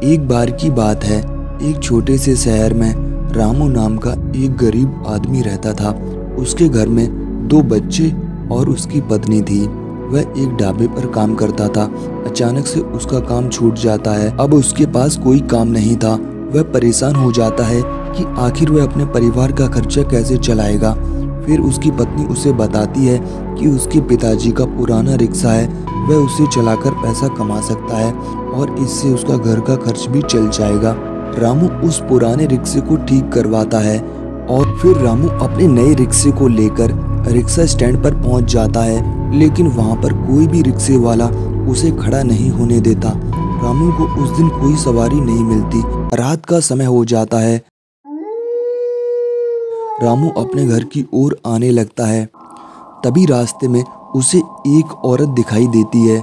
एक बार की बात है, एक छोटे से शहर में रामू नाम का एक गरीब आदमी रहता था। उसके घर में 2 बच्चे और उसकी पत्नी थी। वह एक ढाबे पर काम करता था। अचानक से उसका काम छूट जाता है। अब उसके पास कोई काम नहीं था। वह परेशान हो जाता है कि आखिर वह अपने परिवार का खर्चा कैसे चलाएगा। फिर उसकी पत्नी उसे बताती है कि उसके पिताजी का पुराना रिक्शा है, वह उसे चलाकर पैसा कमा सकता है और इससे उसका घर का खर्च भी चल जाएगा। रामू उस पुराने रिक्शे को ठीक करवाता है और फिर रामू अपने नए रिक्शे को लेकर रिक्शा स्टैंड पर पहुंच जाता है, लेकिन वहां पर कोई भी रिक्शे वाला उसे खड़ा नहीं होने देता। रामू को उस दिन कोई सवारी नहीं मिलती। रात का समय हो जाता है। रामू अपने घर की ओर आने लगता है। तभी रास्ते में उसे एक औरत दिखाई देती है।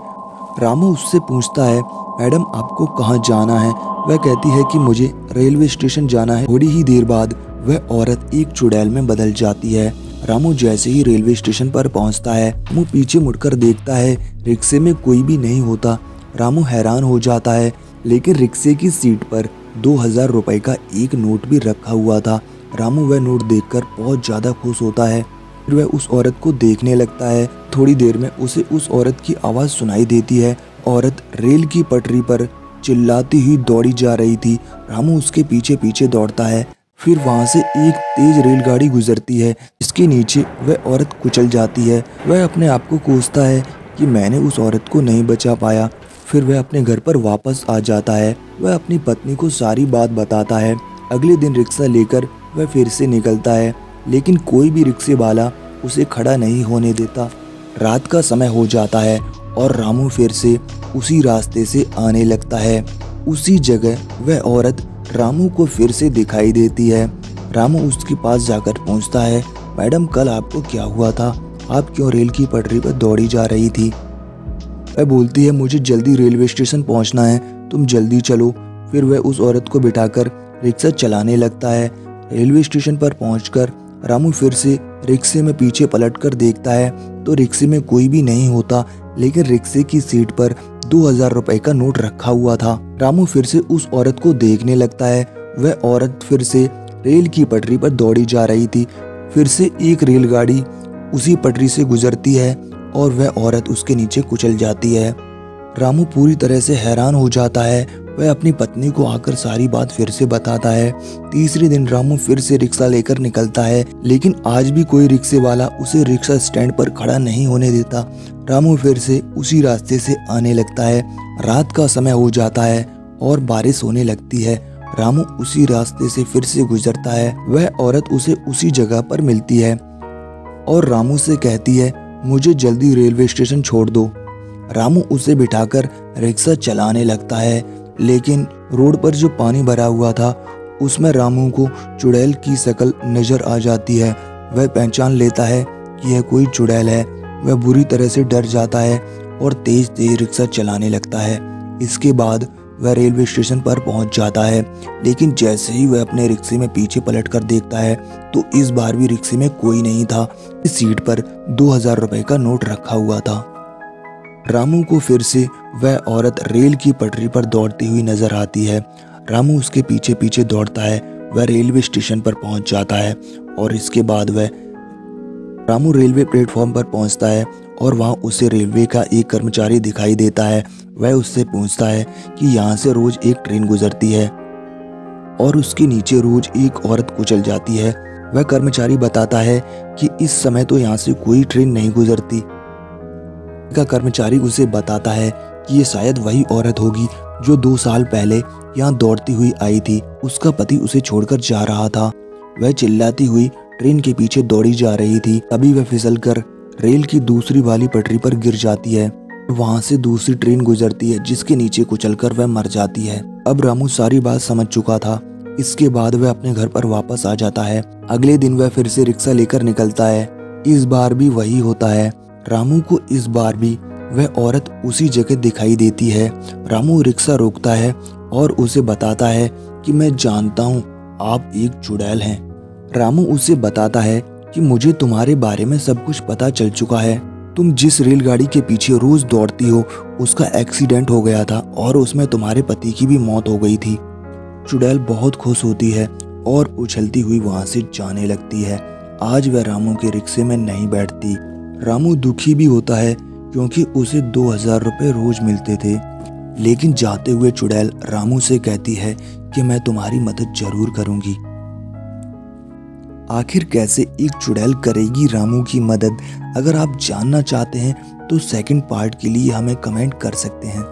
रामू उससे पूछता है, मैडम आपको कहाँ जाना है? वह कहती है कि मुझे रेलवे स्टेशन जाना है। थोड़ी ही देर बाद वह औरत एक चुड़ैल में बदल जाती है। रामू जैसे ही रेलवे स्टेशन पर पहुंचता है, रामू पीछे मुड़कर देखता है, रिक्शे में कोई भी नहीं होता। रामू हैरान हो जाता है, लेकिन रिक्शे की सीट पर 2000 रुपए का एक नोट भी रखा हुआ था। रामू वह नोट देखकर बहुत ज्यादा खुश होता है। फिर वह उस औरत को देखने लगता है। थोड़ी देर में उसे उस औरत की आवाज सुनाई देती है। औरत रेल की पटरी पर चिल्लाती हुई दौड़ी जा रही थी। रामू उसके पीछे पीछे दौड़ता है। फिर वहां से एक तेज रेलगाड़ी गुजरती है, जिसके नीचे वह औरत कुचल जाती है। वह अपने आप को कोसता है कि मैंने उस औरत को नहीं बचा पाया। फिर वह अपने घर पर वापस आ जाता है। वह अपनी पत्नी को सारी बात बताता है। अगले दिन रिक्शा लेकर वह फिर से निकलता है, लेकिन कोई भी रिक्शे वाला उसे खड़ा नहीं होने देता। रात का समय हो जाता है और रामू फिर से उसी रास्ते से आने लगता है। उसी जगह वह औरत रामू को फिर से दिखाई देती है। रामू उसके पास जाकर पूछता है, मैडम कल आपको क्या हुआ था? आप क्यों रेल की पटरी पर दौड़ी जा रही थी? वह बोलती है, मुझे जल्दी रेलवे स्टेशन पहुंचना है, तुम जल्दी चलो। फिर वह उस औरत को बिठाकर रिक्शा चलाने लगता है। रेलवे स्टेशन पर पहुंचकर रामू फिर से रिक्शे में पीछे पलटकर देखता है तो रिक्शे में कोई भी नहीं होता, लेकिन रिक्शे की सीट पर 2000 रुपए का नोट रखा हुआ था। रामू फिर से उस औरत को देखने लगता है। वह औरत फिर से रेल की पटरी पर दौड़ी जा रही थी। फिर से एक रेलगाड़ी उसी पटरी से गुजरती है और वह औरत उसके नीचे कुचल जाती है। रामू पूरी तरह से हैरान हो जाता है। वह अपनी पत्नी को आकर सारी बात फिर से बताता है। तीसरे दिन रामू फिर से रिक्शा लेकर निकलता है, लेकिन आज भी कोई रिक्शे वाला उसे रिक्शा स्टैंड पर खड़ा नहीं होने देता। रामू फिर से उसी रास्ते से आने लगता है। रात का समय हो जाता है और बारिश होने लगती है। रामू उसी रास्ते से फिर से गुजरता है। वह औरत उसे उसी जगह पर मिलती है और रामू से कहती है, मुझे जल्दी रेलवे स्टेशन छोड़ दो। रामू उसे बिठाकर रिक्शा चलाने लगता है, लेकिन रोड पर जो पानी भरा हुआ था उसमें रामू को चुड़ैल की शक्ल नजर आ जाती है। वह पहचान लेता है कि यह कोई चुड़ैल है। वह बुरी तरह से डर जाता है और तेज तेज रिक्शा चलाने लगता है। इसके बाद वह रेलवे स्टेशन पर पहुंच जाता है, लेकिन जैसे ही वह अपने रिक्शे में पीछे पलटकर देखता है तो इस बार भी रिक्शे में कोई नहीं था। इस सीट पर 2000 रुपए का नोट रखा हुआ था। रामू को फिर से वह औरत रेल की पटरी पर दौड़ती हुई नजर आती है। रामू उसके पीछे पीछे दौड़ता है। वह रेलवे स्टेशन पर पहुंच जाता है और इसके बाद रामू रेलवे प्लेटफॉर्म पर पहुंचता है और वहां उसे रेलवे का एक कर्मचारी दिखाई देता है। वह उससे पूछता है कि यहाँ से रोज एक ट्रेन गुजरती है और उसके नीचे रोज एक औरत कुचल जाती है। वह कर्मचारी बताता है कि इस समय तो यहाँ से कोई ट्रेन नहीं गुजरती। का कर्मचारी उसे बताता है कि ये शायद वही औरत होगी जो 2 साल पहले यहाँ दौड़ती हुई आई थी। उसका पति उसे छोड़कर जा रहा था। वह चिल्लाती हुई ट्रेन के पीछे दौड़ी जा रही थी। तभी वह फिसलकर रेल की दूसरी वाली पटरी पर गिर जाती है। वहां से दूसरी ट्रेन गुजरती है, जिसके नीचे कुचलकर वह मर जाती है। अब रामू सारी बात समझ चुका था। इसके बाद वह अपने घर पर वापस आ जाता है। अगले दिन वह फिर से रिक्शा लेकर निकलता है। इस बार भी वही होता है। रामू को इस बार भी वह औरत उसी जगह दिखाई देती है। रामू रिक्शा रोकता है और उसे बताता है कि मैं जानता हूँ आप एक चुड़ैल हैं। रामू उसे बताता है कि मुझे तुम्हारे बारे में सब कुछ पता चल चुका है। तुम जिस रेलगाड़ी के पीछे रोज दौड़ती हो उसका एक्सीडेंट हो गया था और उसमें तुम्हारे पति की भी मौत हो गई थी। चुड़ैल बहुत खुश होती है और उछलती हुई वहां से जाने लगती है। आज वह रामू के रिक्शे में नहीं बैठती। रामू दुखी भी होता है क्योंकि उसे 2000 रुपये रोज मिलते थे। लेकिन जाते हुए चुड़ैल रामू से कहती है कि मैं तुम्हारी मदद जरूर करूंगी। आखिर कैसे एक चुड़ैल करेगी रामू की मदद? अगर आप जानना चाहते हैं तो सेकंड पार्ट के लिए हमें कमेंट कर सकते हैं।